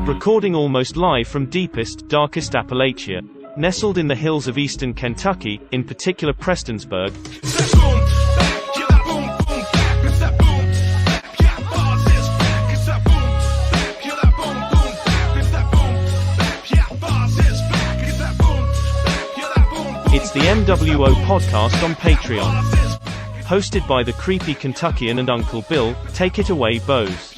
Recording almost live from deepest, darkest Appalachia. Nestled in the hills of eastern Kentucky, in particular Prestonsburg. It's the MWO podcast on Patreon. Hosted by the creepy Kentuckian and Uncle Bill. Take it away, Bose.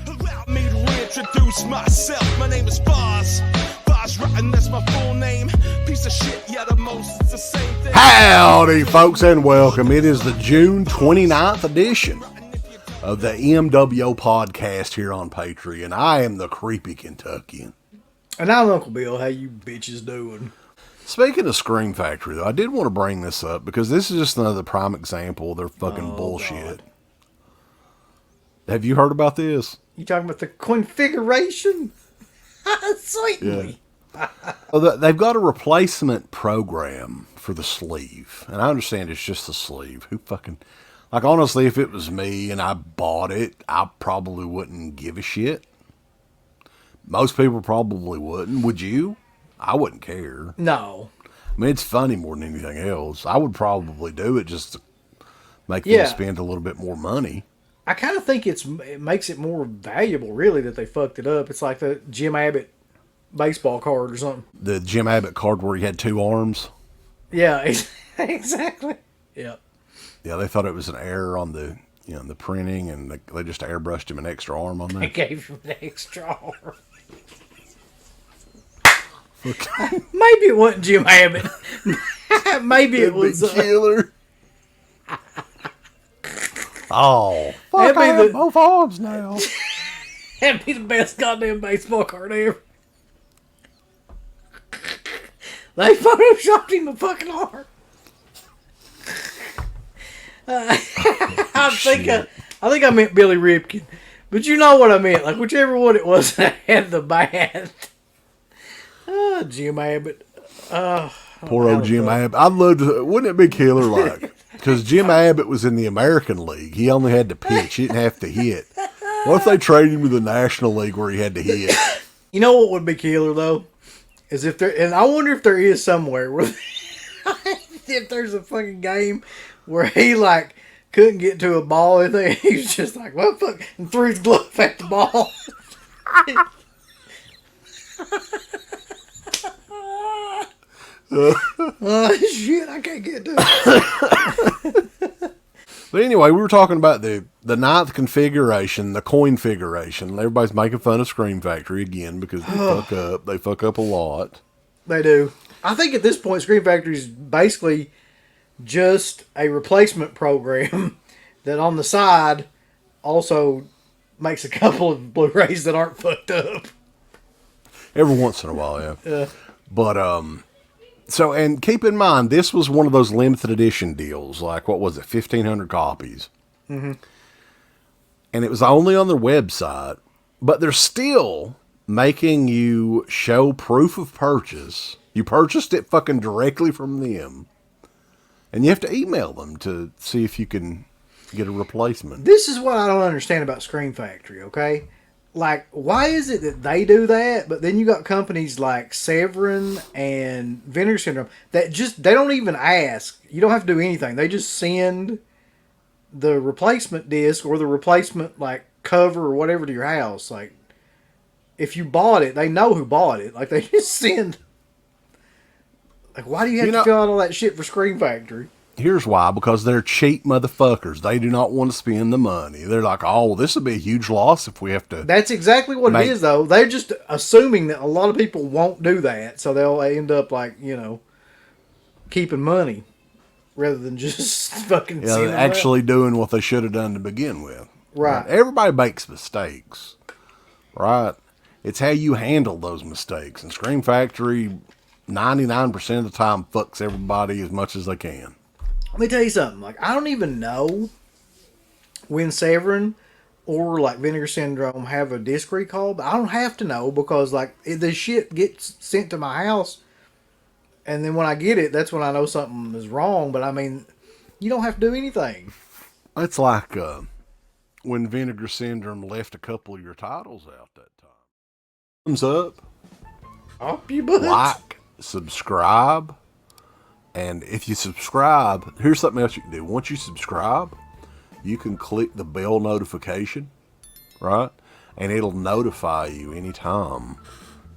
Allow me to reintroduce myself. My name is Boz. Boz Rotten, that's my full name. Piece of shit, yeah, the most, it's the same thing. Howdy, folks, and welcome. It is the June 29th edition of the MWO podcast here on Patreon. I am the creepy Kentuckian. And I'm Uncle Bill. How you bitches doing? Speaking of Scream Factory, though, I did want to bring this up because this is just another prime example of their fucking bullshit. God. Have you heard about this? You talking about the configuration? Sweetly. Yeah. Well, they've got a replacement program for the sleeve. And I understand it's just the sleeve. Who fucking... Like, honestly, if it was me and I bought it, I probably wouldn't give a shit. Most people probably wouldn't. Would you? I wouldn't care. No. I mean, it's funny more than anything else. I would probably do it just to make them spend a little bit more money. I kind of think it makes it more valuable, really, that they fucked it up. It's like the Jim Abbott baseball card or something. The Jim Abbott card where he had two arms? Yeah, exactly. Yeah. Yeah, they thought it was an error on the the printing, and they just airbrushed him an extra arm on there. They gave him an extra arm. Maybe it wasn't Jim Abbott. Maybe it was killer. Oh, fuck! I have both arms now. That'd be the best goddamn baseball card ever. They photoshopped him a fucking arm. I think I meant Billy Ripken, but you know what I meant. Like whichever one it was that had the bat. Oh, Jim Abbott. Poor old Jim Abbott. I'd love to. Wouldn't it be killer, like? Because Jim Abbott was in the American League. He only had to pitch. He didn't have to hit. What if they traded him to the National League where he had to hit? You know what would be killer, though? Is if there, and I wonder if there is somewhere where, if there's a fucking game where he, like, couldn't get to a ball or anything. He was just like, well, fuck, and threw his glove at the ball. Oh shit, I can't get to it. But anyway, we were talking about the ninth configuration, the coin-figuration. Everybody's making fun of Scream Factory again because they fuck up. They fuck up a lot. They do. I think at this point, Scream Factory is basically just a replacement program that on the side also makes a couple of Blu-rays that aren't fucked up. Every once in a while, yeah. But, so, and keep in mind, this was one of those limited edition deals. Like, what was it, 1,500 copies? Mm-hmm. And it was only on their website. But they're still making you show proof of purchase. You purchased it fucking directly from them. And you have to email them to see if you can get a replacement. This is what I don't understand about Scream Factory, okay? Like, why is it that they do that, but then you got companies like Severin and Vinegar Syndrome that just, they don't even ask. You don't have to do anything. They just send the replacement disc or the replacement, like, cover or whatever to your house. Like, if you bought it, they know who bought it. Like, they just send... Like, why do you have to fill out all that shit for Scream Factory? Here's why, because they're cheap motherfuckers. They do not want to spend the money. They're like, oh, well, this would be a huge loss if we have to... That's exactly what it is, though. They're just assuming that a lot of people won't do that, so they'll end up, like, keeping money rather than just fucking... Yeah, actually doing what they should have done to begin with. Right. Everybody makes mistakes, right? It's how you handle those mistakes. And Scream Factory, 99% of the time, fucks everybody as much as they can. Let me tell you something. Like, I don't even know when Severin or like Vinegar Syndrome have a disc recall, but I don't have to know because like the shit gets sent to my house, and then when I get it, that's when I know something is wrong. But I mean, you don't have to do anything. It's like when Vinegar Syndrome left a couple of your titles out that time. Thumbs up. Up your butt. Like, subscribe. And if you subscribe, here's something else you can do. Once you subscribe, you can click the bell notification, right? And it'll notify you anytime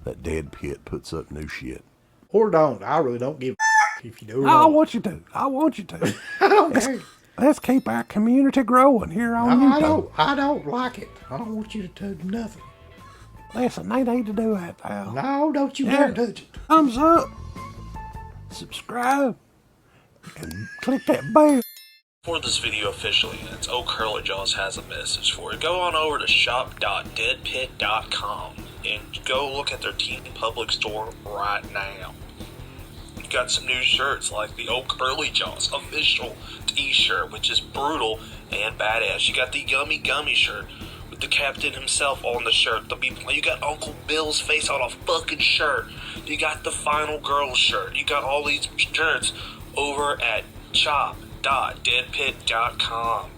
that Dead Pit puts up new shit. Or don't. I really don't give a if you do or I don't. want you to. I want you to. I don't care. Let's keep our community growing here on YouTube. I don't like it. I don't want you to do nothing. Listen, they need to do that now. No, don't you dare touch it. Thumbs up. Subscribe. And click that bell. For this video officially, it's Old Curly Jaws has a message for you. Go on over to shop.deadpit.com and go look at their Teen Public store right now. You got some new shirts like the Old Curly Jaws official t-shirt, which is brutal and badass. You got the Yummy Gummy shirt with the captain himself on the shirt. You got Uncle Bill's face on a fucking shirt. You got the Final Girl shirt. You got all these shirts over at shop.deadpit.com.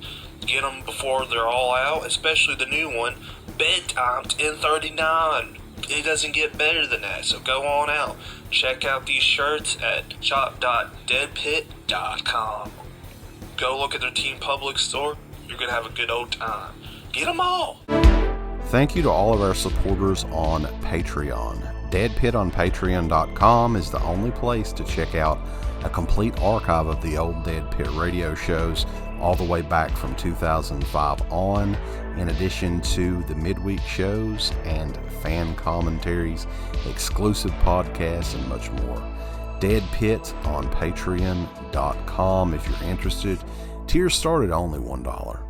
Get them before they're all out, especially the new one, Bedtime 1039. It doesn't get better than that, so go on out. Check out these shirts at shop.deadpit.com. Go look at their Teen Public store. You're going to have a good old time. Get them all! Thank you to all of our supporters on Patreon. Dead Pit on Patreon.com is the only place to check out a complete archive of the old Dead Pit radio shows all the way back from 2005 on, in addition to the midweek shows and fan commentaries, exclusive podcasts, and much more. Dead Pit on Patreon.com if you're interested. Tiers start at only $1.